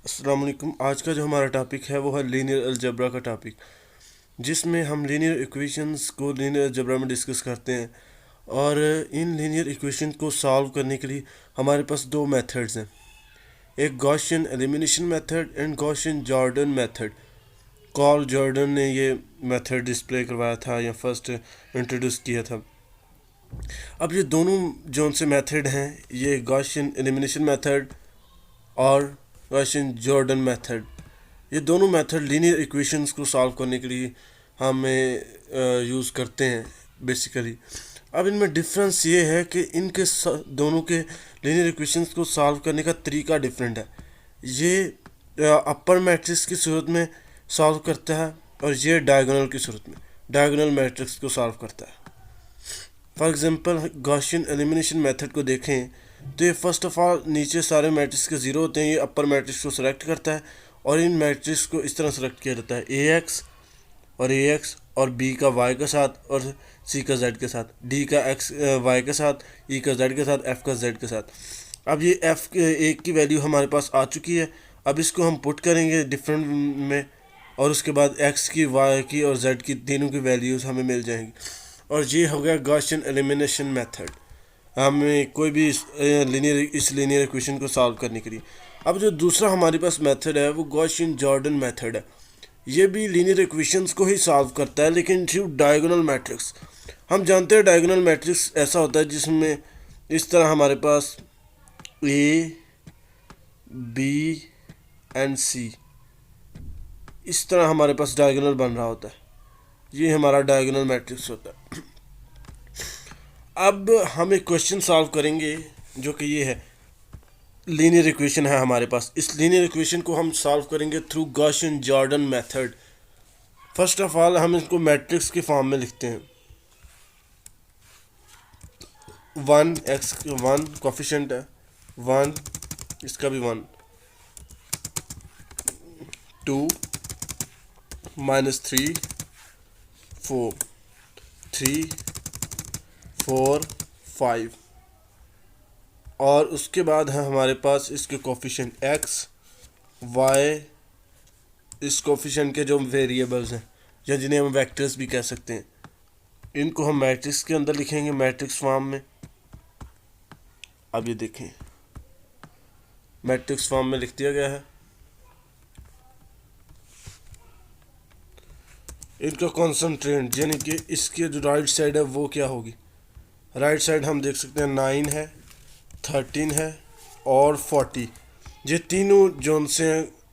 अस्सलाम वालेकुम। आज का जो हमारा टॉपिक है वो है लीनियर अलजेब्रा का टॉपिक, जिसमें हम लीनियर इक्वेशंस को लीनियर अलजेब्रा में डिस्कस करते हैं। और इन लीनियर इक्वेशन को सॉल्व करने के लिए हमारे पास दो मेथड्स हैं, एक Gaussian elimination method and Gaussian Jordan method. Call Jordan ने ये मेथड डिस्प्ले करवाया था या फर्स्ट इंट्रोड्यूस किया था। अब ये दोनों जो से मेथड हैं, ये गॉसियन एलिमिनेशन मेथड और गॉसियन जॉर्डन मेथड, ये दोनों मेथड लीनियर इक्वेशंस को सॉल्व करने के लिए हमें यूज़ करते हैं बेसिकली। अब इनमें डिफरेंस ये है कि इनके दोनों के लीनियर इक्वेशंस को सॉल्व करने का तरीका डिफरेंट है। ये अपर मैट्रिक्स की सूरत में सॉल्व करता है और ये डायगोनल की सूरत में डायगोनल मैट्रिक्स को सॉल्व करता है। For example Gaussian elimination method को देखें तो ये फर्स्ट ऑफ ऑल नीचे सारे मैट्रिक्स के ज़ीरो होते हैं, ये अपर मैट्रिक्स को सिलेक्ट करता है और इन मैट्रिक्स को इस तरह सेलेक्ट किया जाता है, ए एक्स और बी का वाई के साथ और सी का जेड के साथ, डी का एक्स वाई के साथ, ई का जेड के साथ, एफ का जेड के साथ। अब ये एफ के एक की वैल्यू हमारे पास आ चुकी है। अब इसको हम पुट करेंगे डिफरेंट में और उसके बाद एक्स की, वाई की और जेड की तीनों की वैल्यूज़ हमें मिल जाएंगी और ये हो गया गॉसियन एलिमिनेशन मेथड हमें कोई भी इस लीनियर इक्वेशन को सॉल्व करने के लिए। अब जो दूसरा हमारे पास मेथड है वो गॉसियन जॉर्डन मेथड है। ये भी लीनियर इक्वेशंस को ही सॉल्व करता है लेकिन थ्रू डायगोनल मैट्रिक्स। हम जानते हैं डायगोनल मैट्रिक्स ऐसा होता है जिसमें इस तरह हमारे पास ए बी एंड सी, इस तरह हमारे पास डायगोनल बन रहा होता है। ये हमारा डायगोनल मैट्रिक्स होता है। अब हम एक क्वेश्चन सॉल्व करेंगे जो कि ये है, लीनियर इक्वेशन है हमारे पास। इस लीनियर इक्वेशन को हम सॉल्व करेंगे through Gaussian Jordan method. First of all हम इसको मैट्रिक्स के फॉर्म में लिखते हैं। 1 कोफिशिएंट है 1, इसका भी 1, 2 -3 4 3 4 5 और उसके बाद है हमारे पास इसके कोफिशिएंट x y, इस कोफिशिएंट के जो वेरिएबल्स हैं या जिन्हें हम वेक्टर्स भी कह सकते हैं, इनको हम मैट्रिक्स के अंदर लिखेंगे मैट्रिक्स फॉर्म में। अब ये देखें मैट्रिक्स फॉर्म में लिख दिया गया है। इनका कॉन्सेंट्रेंट यानी कि इसके जो राइट साइड है वो क्या होगी, राइट साइड हम देख सकते हैं 9 है, 13 है और 40। ये तीनों जोन से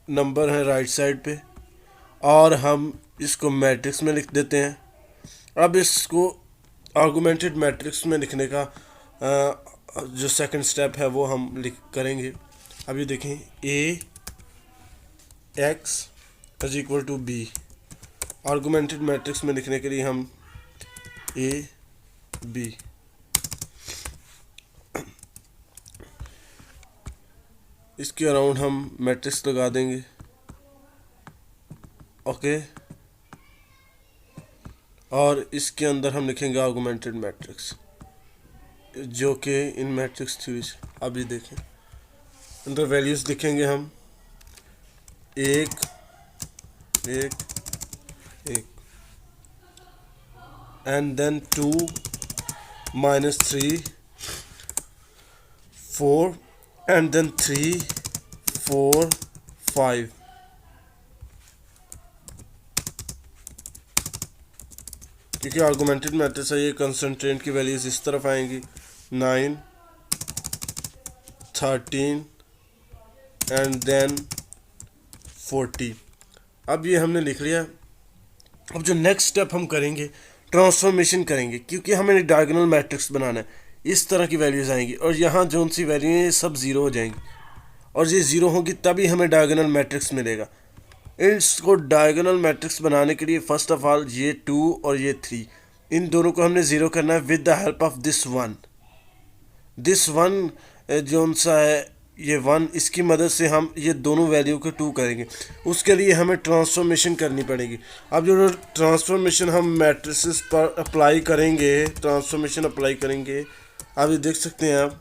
नंबर हैं राइट साइड पे और हम इसको मैट्रिक्स में लिख देते हैं। अब इसको आर्गुमेंटेड मैट्रिक्स में लिखने का जो सेकंड स्टेप है वो हम लिख करेंगे। अब ये देखें A X is equal to B, augmented matrix में लिखने के लिए हम ए बी, इसके अराउंड हम मैट्रिक्स लगा देंगे। ओके, और इसके अंदर हम लिखेंगे आर्गुमेंटेड मैट्रिक्स जो कि इन मैट्रिक्स थ्योरी से। अब ये देखें अंदर वैल्यूज़ लिखेंगे हम 1 1 1 एंड देन 2 -3 4 and then 3 4 5। क्योंकि आर्गुमेंटेड मैट्रिक्स है ये कंसंट्रेंट की वैल्यूज इस तरफ आएंगी 9 13 एंड देन 40। अब ये हमने लिख लिया। अब जो नेक्स्ट स्टेप हम करेंगे ट्रांसफॉर्मेशन करेंगे, क्योंकि हमें डायगोनल मैट्रिक्स बनाना है। इस तरह की वैल्यूज़ आएंगी और यहाँ जो सी वैल्यू है ये सब ज़ीरो हो जाएंगी और ये ज़ीरो होगी तभी हमें डायगोनल मैट्रिक्स मिलेगा। इसको डायगोनल मैट्रिक्स बनाने के लिए फ़र्स्ट ऑफ ऑल ये 2 और ये 3, इन दोनों को हमने ज़ीरो करना है with the help of this one जो सा है ये 1, इसकी मदद से हम ये दोनों वैल्यू को 2 करेंगे। उसके लिए हमें ट्रांसफॉर्मेशन करनी पड़ेगी। अब जो ट्रांसफॉर्मेशन हम मैट्रिसेस पर अप्लाई करेंगे, ट्रांसफॉर्मेशन अप्लाई करेंगे, आप ये देख सकते हैं आप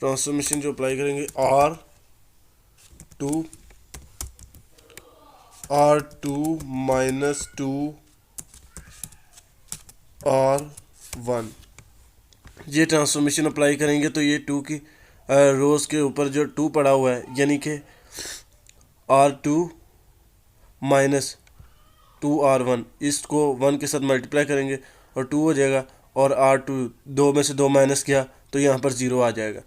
ट्रांसफॉर्मेशन जो अप्लाई करेंगे R2 माइनस 2R1, ये ट्रांसफॉर्मेशन अप्लाई करेंगे तो ये 2 की रोज़ के ऊपर जो 2 पड़ा हुआ है यानी कि R2 माइनस 2R1, इसको 1 के साथ मल्टीप्लाई करेंगे और 2 हो जाएगा, और R2 2 में से 2 माइनस किया तो यहाँ पर 0 आ जाएगा।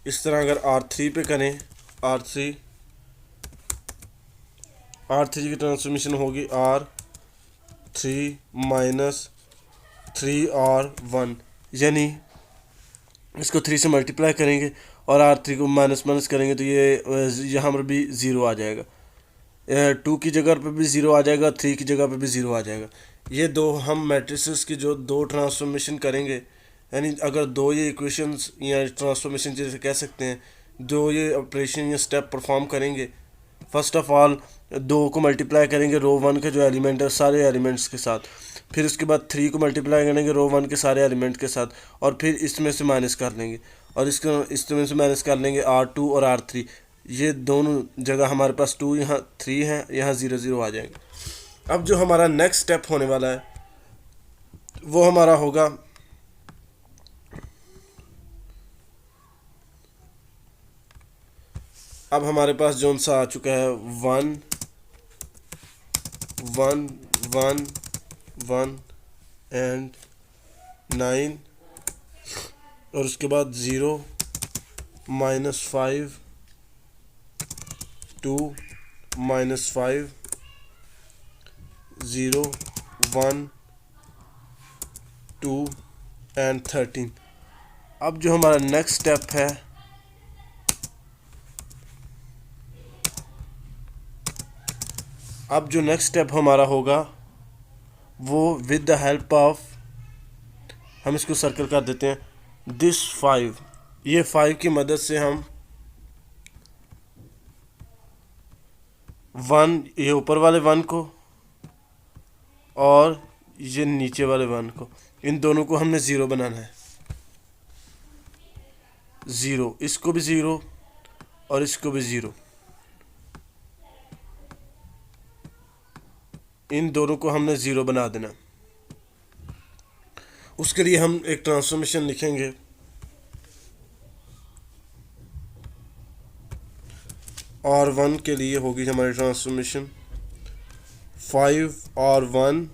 इस तरह अगर R3 पे करें, R3 की ट्रांसफॉर्मेशन होगी R3 माइनस 3R1, यानी इसको 3 से मल्टीप्लाई करेंगे और R3 को माइनस माइनस करेंगे तो ये यहाँ पर भी 0 आ जाएगा। 2 की जगह पे भी 0 आ जाएगा, 3 की जगह पे भी 0 आ जाएगा। ये दो हम मैट्रिसेस की जो दो ट्रांसफॉर्मेशन करेंगे, यानी अगर दो ये इक्वेशंस या ट्रांसफॉर्मेशन जैसे कह सकते हैं, दो ये ऑपरेशन या स्टेप परफॉर्म करेंगे। फर्स्ट ऑफ ऑल 2 को मल्टीप्लाई करेंगे रो 1 के जो एलिमेंट है सारे एलिमेंट्स के साथ, फिर उसके बाद 3 को मल्टीप्लाई करेंगे रो 1 के सारे एलिमेंट के साथ, और फिर इसमें से माइनस कर लेंगे, और इसमें से माइनस कर लेंगे R2 और R3। ये दोनों जगह हमारे पास 2 यहाँ 3 है, यहाँ 0 0 आ जाएंगे। अब जो हमारा नेक्स्ट स्टेप होने वाला है वो हमारा होगा अब हमारे पास जोन सा आ चुका है 1 1 1 1 एंड 9, और उसके बाद 0 -5 2 -5 0 1 2 एंड 13। अब जो हमारा नेक्स्ट स्टेप है हमारा होगा वो विद द हेल्प ऑफ, हम इसको सर्कल कर देते हैं, दिस 5, ये 5 की मदद से हम 1 ये ऊपर वाले 1 को और ये नीचे वाले 1 को, इन दोनों को हमने 0 बनाना है। 0, इसको भी 0 और इसको भी 0, इन दोनों को हमने 0 बना देना। उसके लिए हम एक ट्रांसफॉर्मेशन लिखेंगे, R1 के लिए होगी हमारी ट्रांसफॉर्मेशन 5R1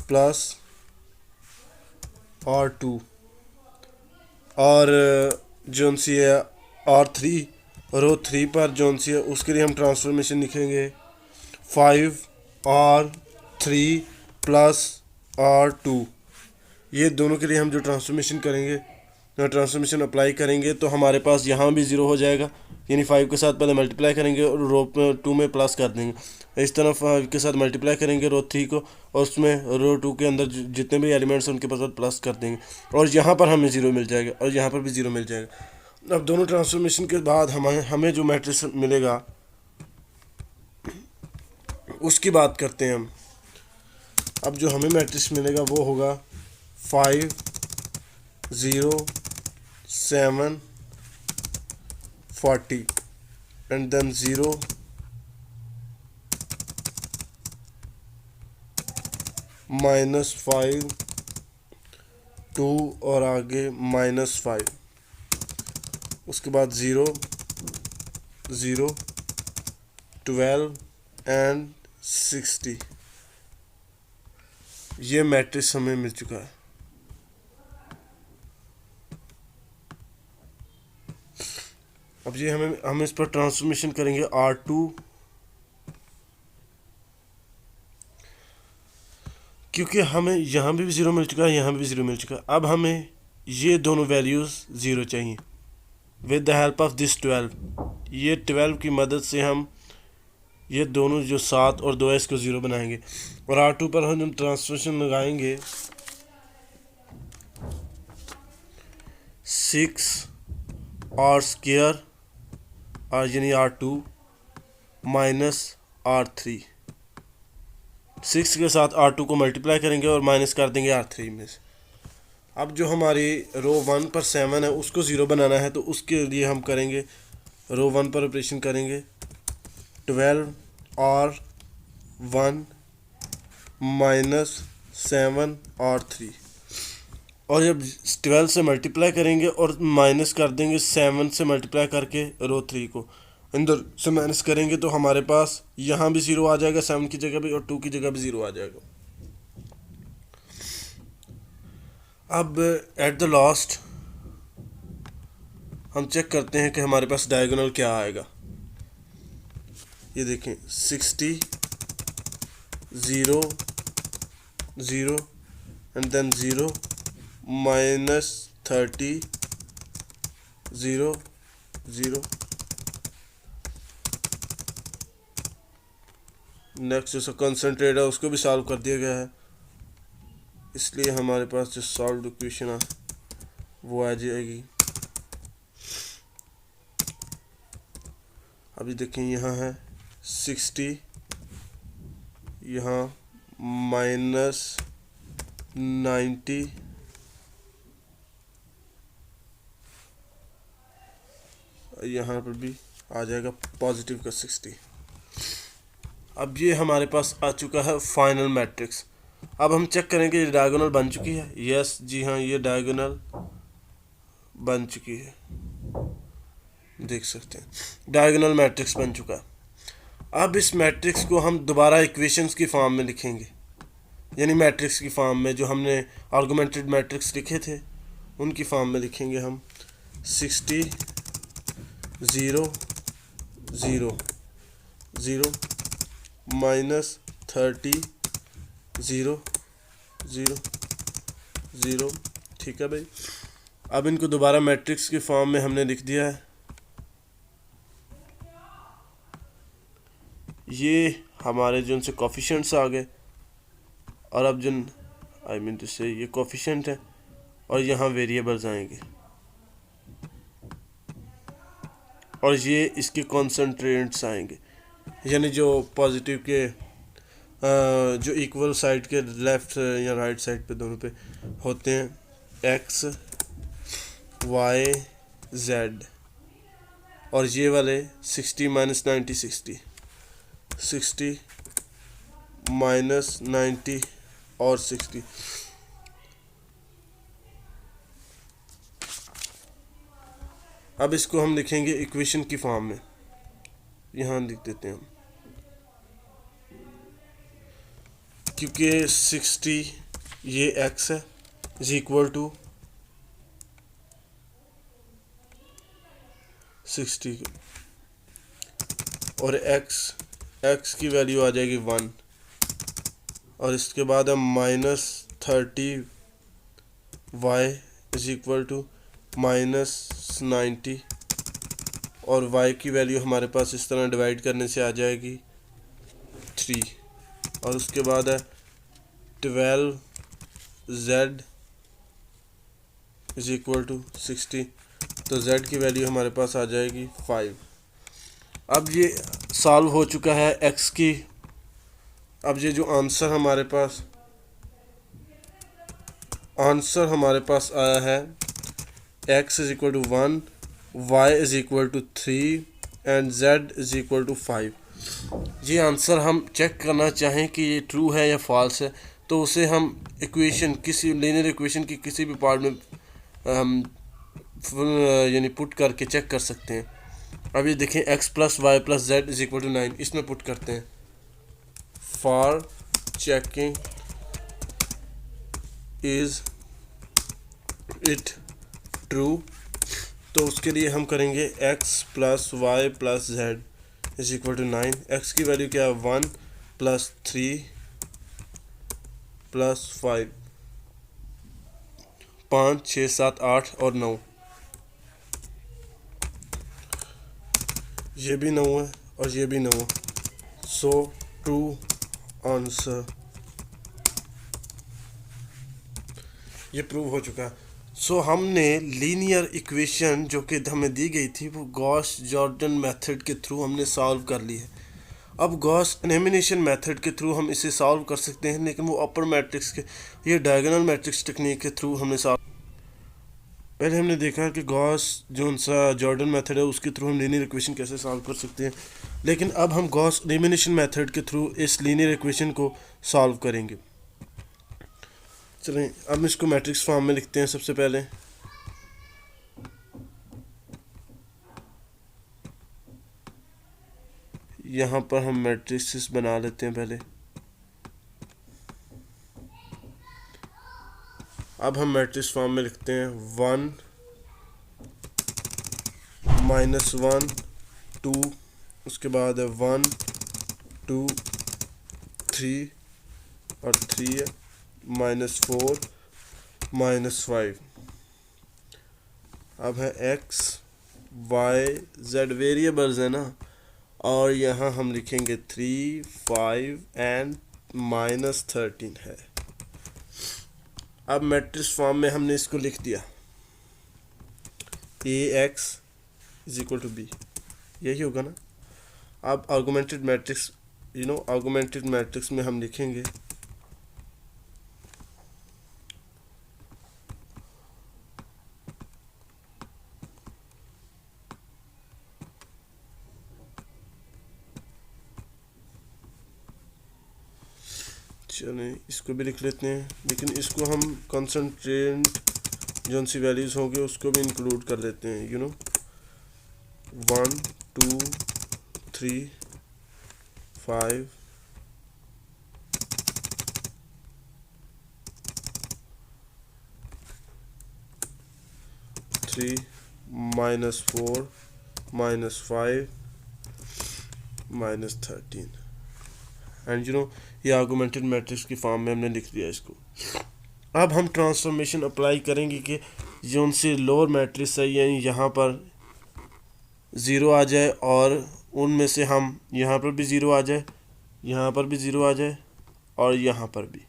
प्लस R2, और जोन सी है R3 रो 3 पर जोन सी है, उसके लिए हम ट्रांसफॉर्मेशन लिखेंगे 5R3 प्लस R2। ये दोनं के लिए हम जो ट्रांसफॉर्मेशन करेंगे, ट्रांसफॉर्मेशन अप्लाई करेंगे तो हमारे पास यहाँ भी 0 हो जाएगा, यानी 5 के साथ पहले मल्टीप्लाई करेंगे और रो 2 में प्लस कर देंगे। इस तरह 5 के साथ मल्टीप्लाई करेंगे रो 3 को, और उसमें रो 2 के अंदर जितने भी एलिमेंट्स हैं उनके साथ प्लस कर देंगे, और यहाँ पर हमें 0 मिल जाएगा और यहाँ पर भी 0 मिल जाएगा। अब दोनों ट्रांसफॉर्मेशन के बाद हमें जो मैट्रिक्स मिलेगा उसकी बात करते हैं हम। अब जो हमें मैट्रिक्स मिलेगा वो होगा 5 0 7 40 एंड देन 0 -5 2 और आगे -5, उसके बाद 0 0 12 एंड 60। ये मैट्रिक्स हमें मिल चुका है। अब ये हम इस पर ट्रांसफॉर्मेशन करेंगे R2, क्योंकि हमें यहाँ भी 0 मिल चुका है, यहाँ भी 0 मिल चुका है। अब हमें ये दोनों वैल्यूज़ 0 चाहिए। With the help of this 12, ये 12 की मदद से हम ये दोनों जो 7 और 2 है इसको 0 बनाएंगे, और R2 पर हम ट्रांसफॉर्मेशन लगाएंगे 6R² यानी R2 माइनस R3। 6 के साथ R2 को मल्टीप्लाई करेंगे और माइनस कर देंगे R3 में से। अब जो हमारी रो 1 पर 7 है उसको ज़ीरो बनाना है, तो उसके लिए हम करेंगे रो 1 पर ऑपरेशन करेंगे 12 और 1 माइनस 7 और 3, और जब 12 से मल्टीप्लाई करेंगे और माइनस कर देंगे 7 से मल्टीप्लाई करके रो 3 को अंदर से माइनस करेंगे, तो हमारे पास यहाँ भी ज़ीरो आ जाएगा 7 की जगह भी, और 2 की जगह भी ज़ीरो आ जाएगा। अब एट द लास्ट हम चेक करते हैं कि हमारे पास डायगोनल क्या आएगा। ये देखें 60 0 0 एंड देन 0 माइनस 30 0 0। नेक्स्ट जो कंसंट्रेट है उसको भी सॉल्व कर दिया गया है, इसलिए हमारे पास जो सॉल्व इक्वेशन है वो आ जाएगी। अभी देखें यहाँ है 60, यहाँ माइनस 90, यहाँ पर भी आ जाएगा पॉजिटिव का 60। अब ये हमारे पास आ चुका है फाइनल मैट्रिक्स। अब हम चेक करेंगे ये डायगोनल बन चुकी है। यस जी हाँ, ये डायगोनल बन चुकी है, देख सकते हैं डायगोनल मैट्रिक्स बन चुका है। अब इस मैट्रिक्स को हम दोबारा इक्वेशंस की फॉर्म में लिखेंगे, यानी मैट्रिक्स की फॉर्म में जो हमने आर्गुमेंटेड मैट्रिक्स लिखे थे उनकी फॉर्म में लिखेंगे हम 60 0 0 0 माइनस 30 0 0 0। ठीक है भाई, अब इनको दोबारा मैट्रिक्स की फॉर्म में हमने लिख दिया है। ये हमारे जो उनसे कोफिशिएंट्स आ गए, और अब जिन आई मीन टू से ये कोफिशिएंट है और यहाँ वेरिएबल्स आएंगे, और ये इसके कॉन्सेंट्रेंट्स आएंगे, यानी जो पॉजिटिव के जो इक्वल साइड के लेफ़्ट या राइट साइड पे दोनों पे होते हैं एक्स वाई जेड, और ये वाले 60 माइनस 90 60 माइनस 90 और 60। अब इसको हम लिखेंगे इक्वेशन की फॉर्म में, यहाँ लिख देते हैं हम, क्योंकि 60 ये x है इज इक्वल टू 60 और x की वैल्यू आ जाएगी 1, और इसके बाद हम minus 30 y is equal to minus 90, और y की वैल्यू हमारे पास इस तरह डिवाइड करने से आ जाएगी 3, और उसके बाद है 12z इज इक्वल टू 60, तो z की वैल्यू हमारे पास आ जाएगी 5। अब ये सॉल्व हो चुका है x की। अब ये जो आंसर हमारे पास आया है x is equal to 1, y is equal to 3 and z is equal to 5। ये आंसर हम चेक करना चाहें कि ये ट्रू है या फॉल्स है, तो उसे हम इक्वेशन किसी लीनियर इक्वेशन की किसी भी पार्ट में हम यानी पुट करके चेक कर सकते हैं। अब ये देखें x plus y plus Z is equal to 9, इसमें पुट करते हैं for checking is it true, तो उसके लिए हम करेंगे x plus y plus Z is equal to 9। x की वैल्यू क्या है 1 प्लस 3 प्लस 5, 5 6 7 8 और 9, ये भी 9 है और ये भी 9 है, सो ट्रू आंसर। ये प्रूव हो चुका है। सो हमने लीनियर इक्वेशन जो कि हमें दी गई थी वो गॉस जॉर्डन मेथड के थ्रू हमने सॉल्व कर ली है। अब गॉस एलिमिनेशन मेथड के थ्रू हम इसे सॉल्व कर सकते हैं, लेकिन वो अपर मैट्रिक्स के ये डायगोनल मैट्रिक्स टेक्निक के थ्रू हमने सॉल्व पहले हमने देखा कि गॉस जो सा जॉर्डन मेथड है उसके थ्रू हम लीनियर इक्वेशन कैसे सॉल्व कर सकते हैं, लेकिन अब हम गॉस एलिमिनेशन मेथड के थ्रू इस लीनियर इक्वेशन को सॉल्व करेंगे। चलें अब इसको मैट्रिक्स फॉर्म में लिखते हैं। सबसे पहले यहाँ पर हम मैट्रिक्स बना लेते हैं पहले। अब हम मैट्रिक्स फॉर्म में लिखते हैं 1 -1 2, उसके बाद है 1 2 3 और 3 है -4 -5। अब है x y z वेरिएबल्स है ना, और यहाँ हम लिखेंगे 3 5 एंड -13 है। अब मैट्रिक्स फॉर्म में हमने इसको लिख दिया ax = b, यही होगा ना। अब आर्गुमेंटेड मैट्रिक्स आर्गुमेंटेड मैट्रिक्स में हम लिखेंगे चलें इसको भी लिख लेते हैं, लेकिन इसको हम कंसंट्रेट जो सी वैल्यूज़ होंगे उसको भी इंक्लूड कर लेते हैं 1 2 3 5 3 -4 -5 -13 एंड ये आर्गुमेंटेड मैट्रिक्स की फॉर्म में हमने लिख दिया इसको। अब हम ट्रांसफॉर्मेशन अप्लाई करेंगे कि जो उनसे लोअर मैट्रिक्स है यानी यहाँ पर 0 आ जाए, और उनमें से हम यहाँ पर भी 0 आ जाए, यहाँ पर भी 0 आ जाए, और यहाँ पर भी,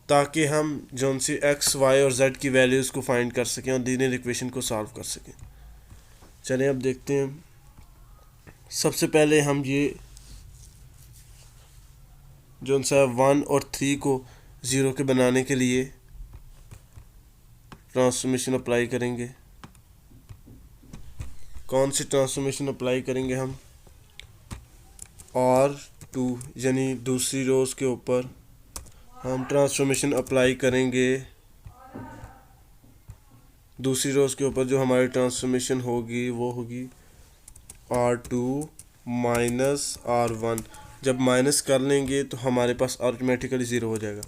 ताकि हम जो उनसे x y और z की वैल्यूज़ को फाइंड कर सकें और लीनियर इक्वेशन को सॉल्व कर सकें। चलें अब देखते हैं। सबसे पहले हम ये जो सा 1 और 3 को 0 के बनाने के लिए ट्रांसफॉर्मेशन अप्लाई करेंगे। कौन सी ट्रांसफॉर्मेशन अप्लाई करेंगे हम? R2 यानी दूसरी रोज़ के ऊपर हम ट्रांसफॉर्मेशन अप्लाई करेंगे। दूसरी रोज़ के ऊपर जो हमारी ट्रांसफॉर्मेशन होगी वो होगी R2 - R1। जब माइनस कर लेंगे तो हमारे पास ऑटोमेटिकली 0 हो जाएगा।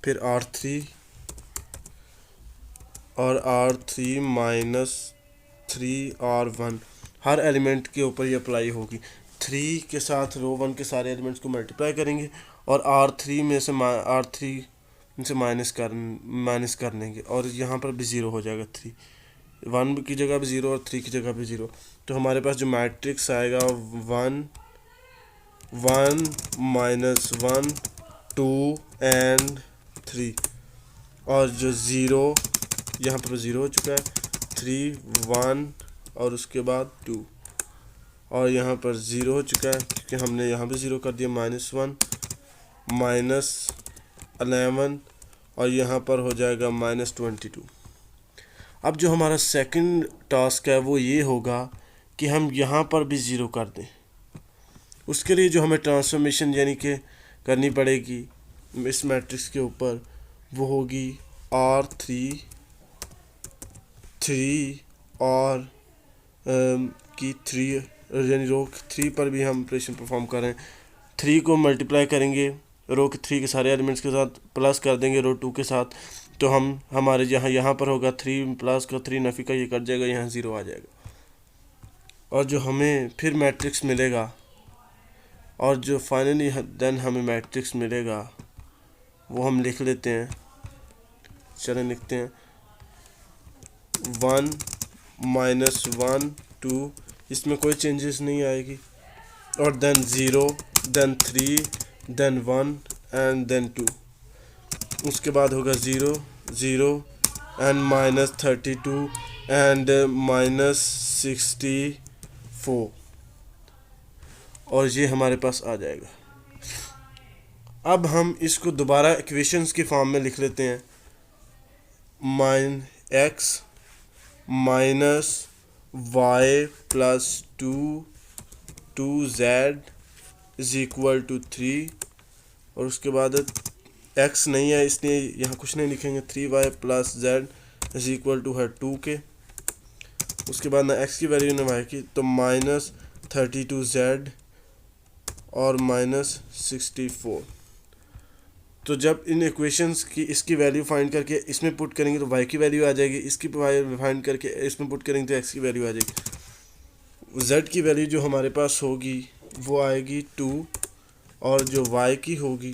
फिर R3 और R3 - 3R1 हर एलिमेंट के ऊपर ये अप्लाई होगी। 3 के साथ रो 1 के सारे एलिमेंट्स को मल्टीप्लाई करेंगे और R3 में से माइनस कर लेंगे, और यहाँ पर भी 0 हो जाएगा। 1 की जगह भी 0 और 3 की जगह भी 0। तो हमारे पास जो मैट्रिक्स आएगा 1 1 -1 2 एंड 3, और जो 0 यहाँ पर 0 हो चुका है, 3 1 और उसके बाद 2, और यहाँ पर 0 हो चुका है क्योंकि हमने यहाँ भी 0 कर दिया, -1 -11, और यहाँ पर हो जाएगा -22। अब जो हमारा सेकंड टास्क है वो ये होगा कि हम यहाँ पर भी 0 कर दें। उसके लिए जो हमें ट्रांसफॉर्मेशन यानी कि करनी पड़ेगी इस मैट्रिक्स के ऊपर वो होगी R3 और की 3 यानी रो 3 पर भी हम ऑपरेशन परफॉर्म कर रहे हैं। 3 को मल्टीप्लाई करेंगे रो के 3 के सारे एलिमेंट्स के साथ, प्लस कर देंगे रो 2 के साथ, तो हम हमारे यहाँ पर होगा 3 प्लस का 3 नफी का ये कट जाएगा, यहाँ 0 आ जाएगा। और जो हमें फिर मैट्रिक्स मिलेगा, और जो फाइनली देन हमें मैट्रिक्स मिलेगा वो हम लिख लेते हैं। चलें लिखते हैं 1 -1 2, इसमें कोई चेंजेस नहीं आएगी, और then 0 then 3 then 1 and then 2। उसके बाद होगा 0 0 एंड -32 एंड -64, और ये हमारे पास आ जाएगा। अब हम इसको दोबारा इक्वेशंस की फॉर्म में लिख लेते हैं। X minus y plus two Z is equal to 3, और उसके बाद एक्स नहीं है इसलिए यहाँ कुछ नहीं लिखेंगे, 3y plus Z is equal to है 2 के। उसके बाद ना एक्स की वैल्यू ना वाई की, तो -32z और -64। तो जब इन इक्वेशंस की इसकी वैल्यू फाइंड करके इसमें पुट करेंगे तो y की वैल्यू आ जाएगी, इसकी फाइंड करके इसमें पुट करेंगे तो x की वैल्यू आ जाएगी। z की वैल्यू जो हमारे पास होगी वो आएगी 2, और जो y की होगी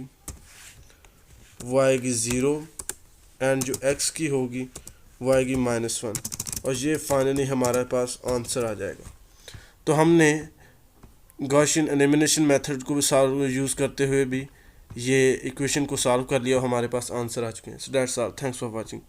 वो आएगी 0, एंड जो x की होगी वो आएगी -1, और ये फाइनली हमारे पास आंसर आ जाएगा। तो हमने गॉसियन एलिमिनेशन मेथड को भी सॉल्व यूज़ करते हुए भी ये इक्वेशन को सॉल्व कर लिया और हमारे पास आंसर आ चुके हैं। So that's all, thanks for watching.